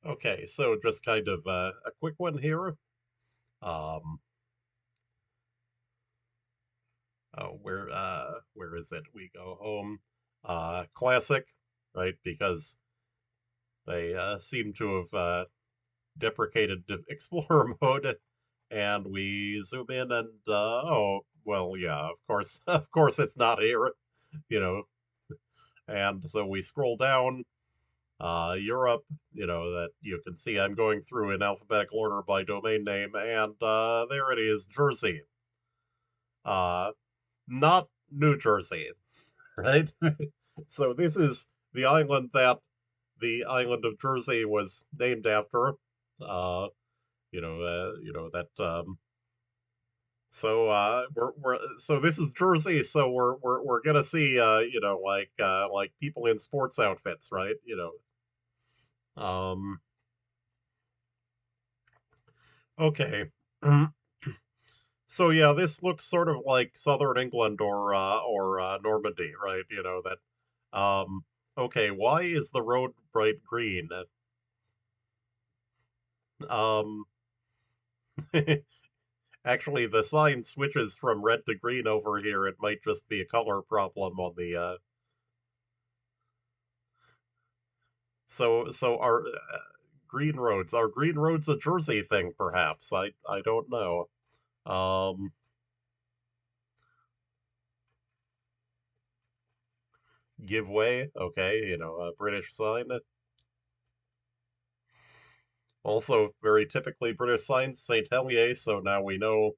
Okay, so just kind of a quick one here. Um, where is it? We go home. Classic, right? Because they seem to have deprecated Explorer mode, and we zoom in, and oh, well, yeah, of course, of course, it's not here, you know. And so we scroll down, Europe, that you can see I'm going through in alphabetical order by domain name, and there it is, Jersey. Uh, Not New Jersey, right? So this is the island that the island of Jersey was named after. Uh, that. So this is Jersey, so we're gonna see like people in sports outfits, right? Um, okay. So yeah, this looks sort of like southern England or Normandy, right? That. Okay, why is the road bright green? Um, Actually, the sign switches from red to green over here. It might just be a color problem on the. So our green roads are green roads a Jersey thing? Perhaps I don't know. Um, Give way. Okay, a British sign. Also, very typically British signs, Saint Helier. So now we know,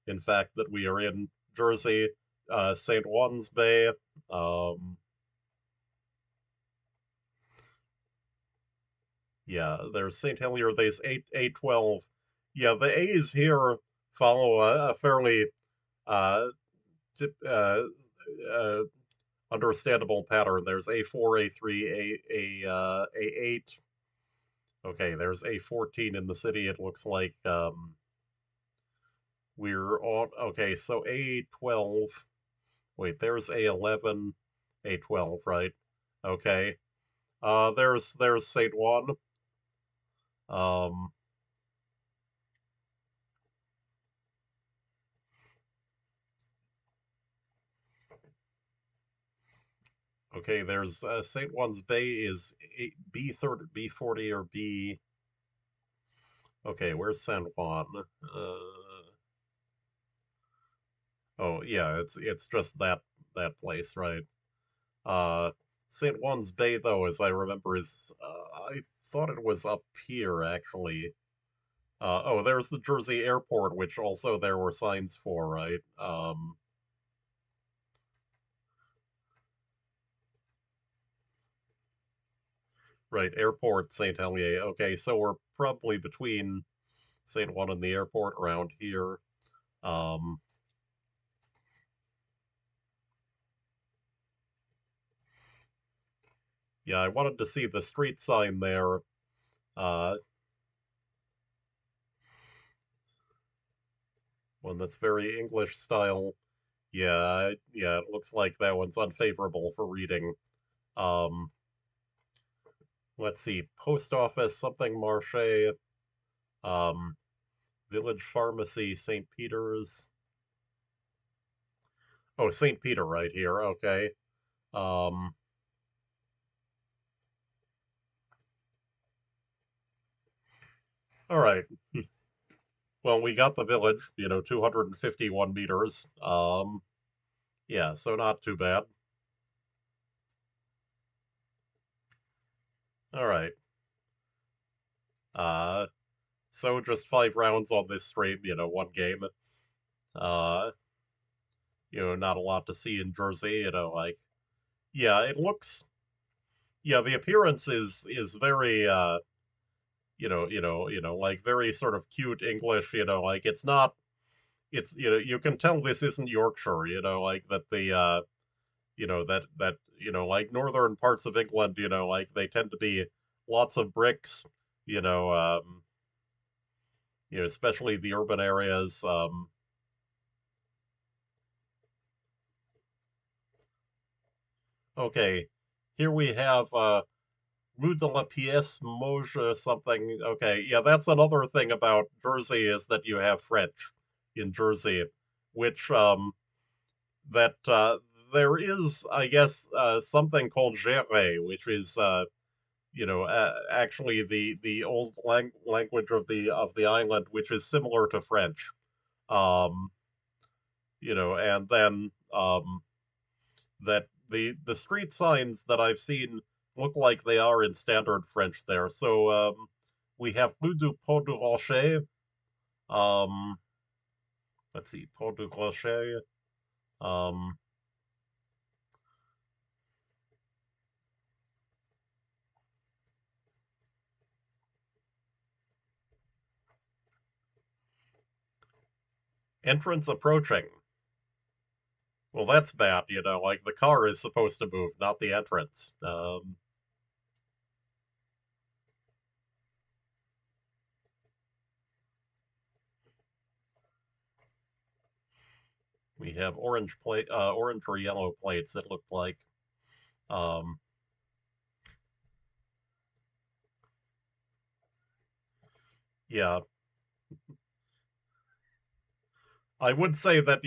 in fact, that we are in Jersey. Saint Juan's Bay. Um, Yeah, there's St. Helier. There's A12. Yeah, the A's here follow a fairly uh, tip, uh, understandable pattern. There's A4, A3, A8. Okay, there's A14 in the city. It looks like we're on. Okay, so A12. Wait, there's A11, A12, right? Okay. There's St. Juan. Um, Okay, there's St. Juan's Bay is B30, B40 or B. Okay, where's San Juan? Uh, oh yeah, it's just that place, right? Uh, St. Juan's Bay though, as I remember, is I thought it was up here actually. Oh, there's the Jersey Airport, which also there were signs for, right? Right, Airport St. Helier. Okay, so we're probably between St. Juan and the airport around here. Um, Yeah, I wanted to see the street sign there. Uh, One that's very English style. Yeah, it looks like that one's unfavorable for reading. Um, let's see, post office, something Marche, um, village pharmacy, St. Peter's. Oh, St. Peter right here. Okay. Um, all right. Well, we got the village, 251 meters. Yeah, so not too bad. All right. Uh, so just 5 rounds on this stream, one game. Uh, Not a lot to see in Jersey, like yeah, it looks yeah, the appearance is very like very sort of cute English, like it's not it's you can tell this isn't Yorkshire, like that the like northern parts of England, like they tend to be lots of bricks, you know, um, especially the urban areas. Okay, here we have Rue de la Pièce Mauge something. Okay, yeah, that's another thing about Jersey is that you have French in Jersey, which that there is, I guess, something called Géré, which is actually the old language of the island, which is similar to French. Um, and then that the street signs that I've seen look like they are in standard French there. So we have Rue du Pont du Rocher. Um, let's see, Pont du Rocher. Um, entrance approaching. Well, that's bad. Like the car is supposed to move, not the entrance. We have orange or yellow plates. It looked like. Um, yeah, I would say that,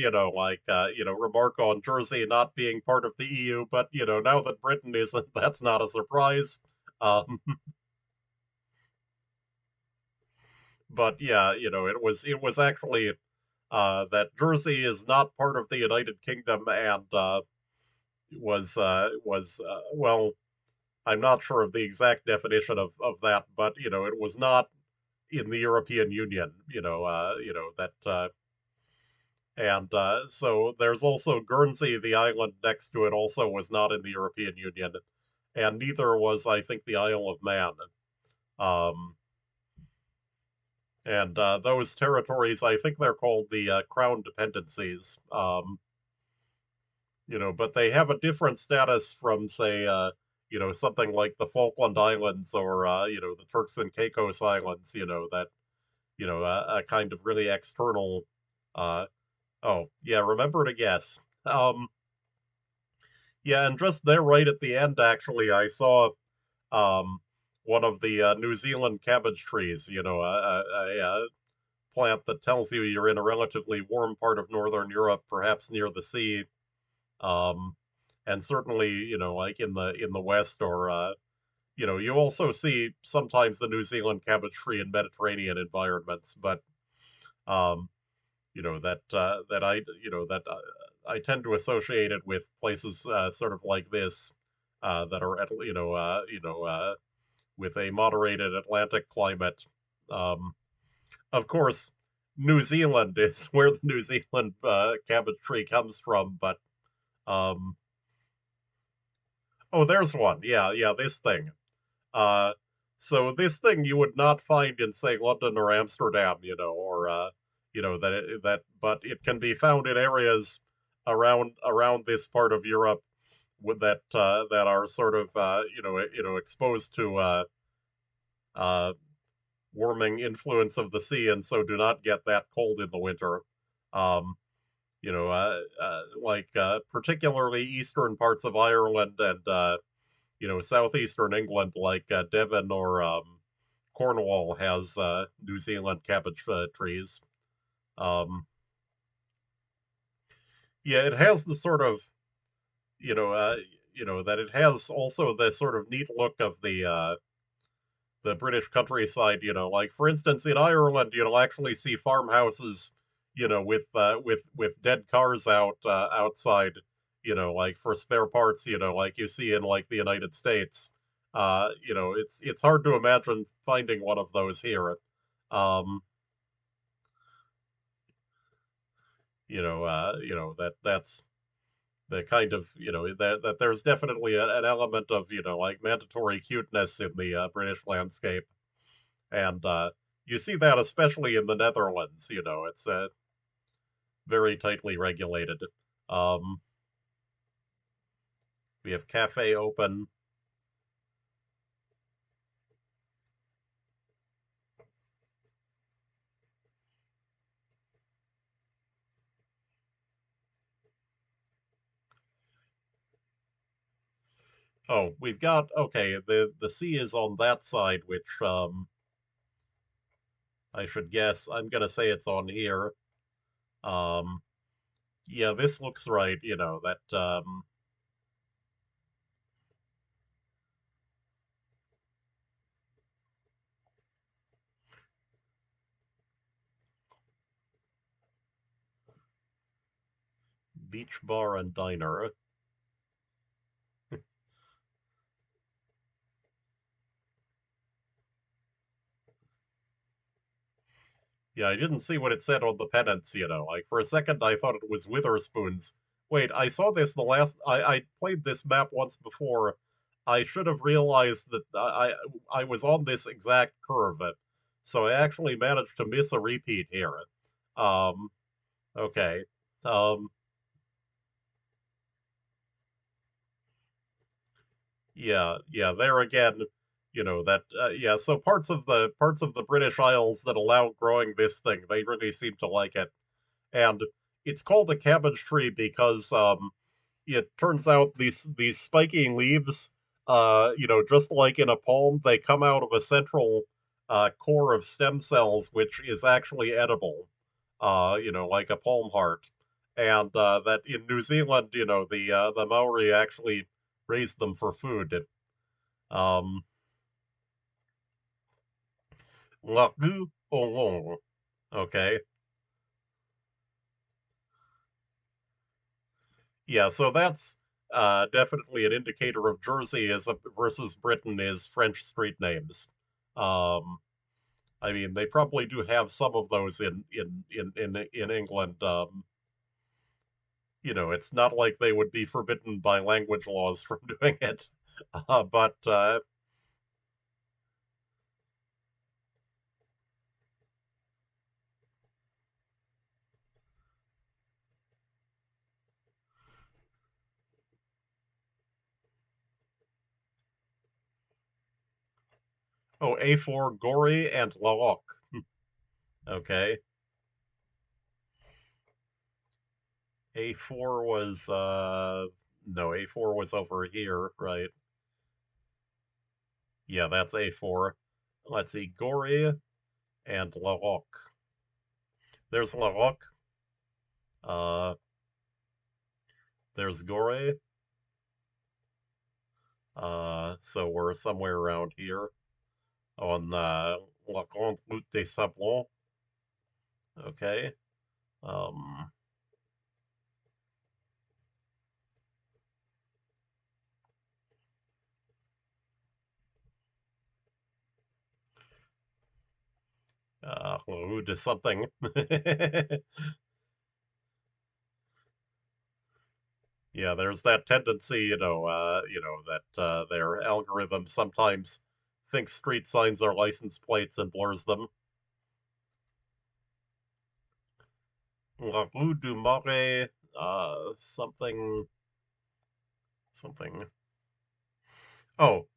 remark on Jersey not being part of the EU, but, now that Britain isn't, that's not a surprise. Um, but yeah, it was actually that Jersey is not part of the United Kingdom and well, I'm not sure of the exact definition of that, but it was not in the European Union. That and so there's also Guernsey, the island next to it, also was not in the European Union, and neither was, I think, the Isle of Man. Um, and those territories, I think they're called the Crown Dependencies. But they have a different status from, say, something like the Falkland Islands or the Turks and Caicos Islands. That a kind of really external. Uh, oh yeah, remember to guess. Yeah, and just there, right at the end, actually, I saw um, one of the New Zealand cabbage trees. A plant that tells you you're in a relatively warm part of northern Europe, perhaps near the sea, um, and certainly, like in the west, or you also see sometimes the New Zealand cabbage tree in Mediterranean environments, but um, I tend to associate it with places sort of like this that are at with a moderated Atlantic climate. Um, of course, New Zealand is where the New Zealand cabbage tree comes from, but um, oh, there's one. Yeah, yeah, this thing. Uh, so this thing you would not find in, say, London or Amsterdam, or but it can be found in areas around this part of Europe that are sort of exposed to uh, warming influence of the sea, and so do not get that cold in the winter. Um, like particularly eastern parts of Ireland and southeastern England, like Devon or Cornwall, has New Zealand cabbage trees. Um, yeah, it has the sort of you know uh, that it has also the sort of neat look of the British countryside. Like for instance, in Ireland, you'll actually see farmhouses, with dead cars outside, like for spare parts, like you see in like the United States. It's hard to imagine finding one of those here. Um, that's the kind of that there's definitely an element of like mandatory cuteness in the British landscape. And you see that especially in the Netherlands. It's very tightly regulated. Um, we have cafe open. Oh, we've got okay. The sea is on that side, which I should guess. I'm gonna say it's on here. Um, yeah, this looks right. You know that beach bar and diner. Yeah, I didn't see what it said on the pennants. You know, like for a second I thought it was Witherspoon's. Wait, I saw this the last. I played this map once before. I should have realized that I was on this exact curve, so I actually managed to miss a repeat here. Um, okay. Um, yeah, yeah. There again, you know that. Yeah. So parts of the British Isles that allow growing this thing, they really seem to like it, and it's called a cabbage tree because it turns out these spiky leaves, just like in a palm, they come out of a central core of stem cells, which is actually edible, like a palm heart. And that in New Zealand, the Maori actually raised them for food. Um, Lagu Olong. Okay. Yeah, so that's definitely an indicator of Jersey versus Britain is French street names. Um, I mean, they probably do have some of those in England. It's not like they would be forbidden by language laws from doing it. But oh, A4 Gori and Laok. Okay, A4 was no, A4 was over here, right? Yeah, that's A4. Let's see, Gori and Laok. There's Laok. Uh, there's Gore. So we're somewhere around here on La Grande Route des Sablons. Okay. Um, La Rue de something. Yeah, there's that tendency, that their algorithm sometimes thinks street signs are license plates and blurs them. La Rue du Marais, something, something. Oh,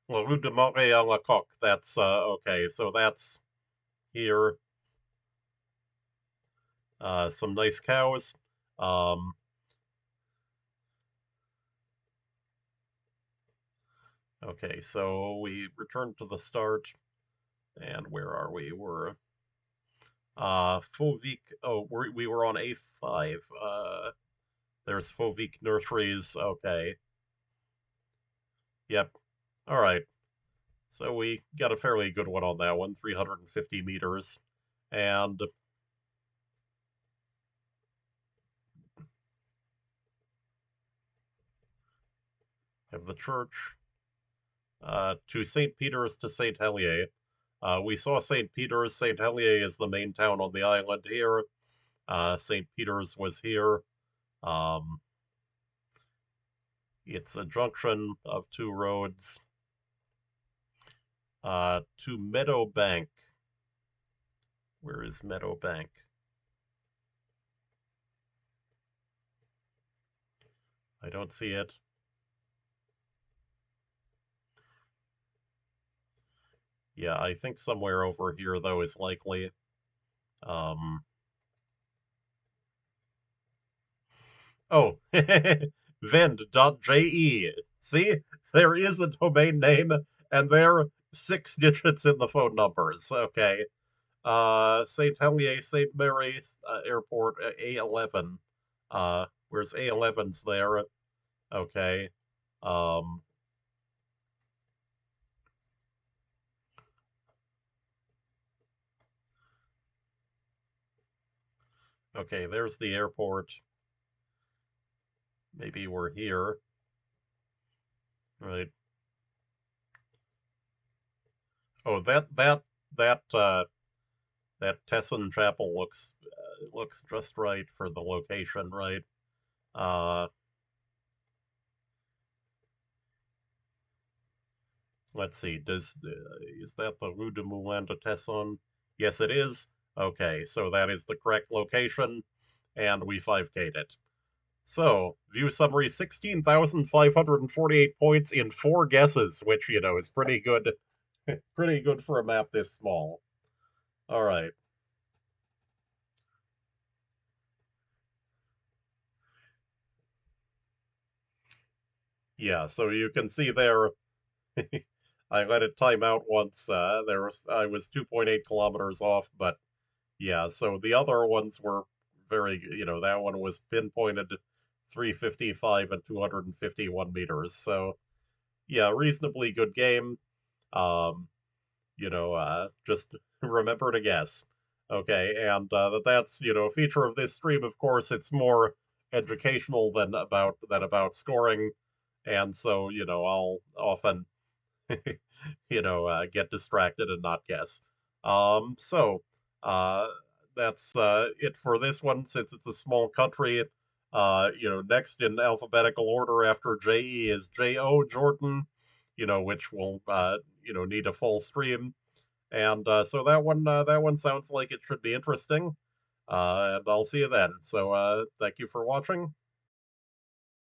La Rue de Marais à la Coque. That's okay. So that's here. Some nice cows. Um, okay, so we return to the start, and where are we? We're Fauvik. Oh, we were on A5. There's Fauvik Nurseries. Okay, yep. All right. So we got a fairly good one on that one, 350 meters, and have the church. To St. Peter's to St. Helier. We saw St. Peter's. St. Helier is the main town on the island here. St. Peter's was here. Um, it's a junction of two roads. To Meadow Bank. Where is Meadow Bank? I don't see it. Yeah, I think somewhere over here though is likely. Um, oh, vend.je. See, there is a domain name, and there 6 digits in the phone numbers. Okay. St. Helier, St. Mary's Airport, A11. Where's A11's there? Okay. Um, okay, there's the airport. Maybe we're here, right? Oh, that Tesson Chapel looks just right for the location, right? Uh, let's see. Does is that the Rue de Moulin de Tesson? Yes, it is. Okay, so that is the correct location, and we 5K'd it. So, view summary 16,548 points in 4 guesses, which, is pretty good. Pretty good for a map this small. All right. Yeah, so you can see there, I let it time out once. I was 2.8 kilometers off, but yeah, so the other ones were that one was pinpointed 355 and 251 meters. So yeah, reasonably good game. Um, just remember to guess. Okay, and that's a feature of this stream. Of course, it's more educational than about scoring, and so I'll often get distracted and not guess. So uh, that's it for this one. Since it's a small country, next in alphabetical order after JE is JO Jordan, which will need a full stream. And so that one sounds like it should be interesting. And I'll see you then. So thank you for watching.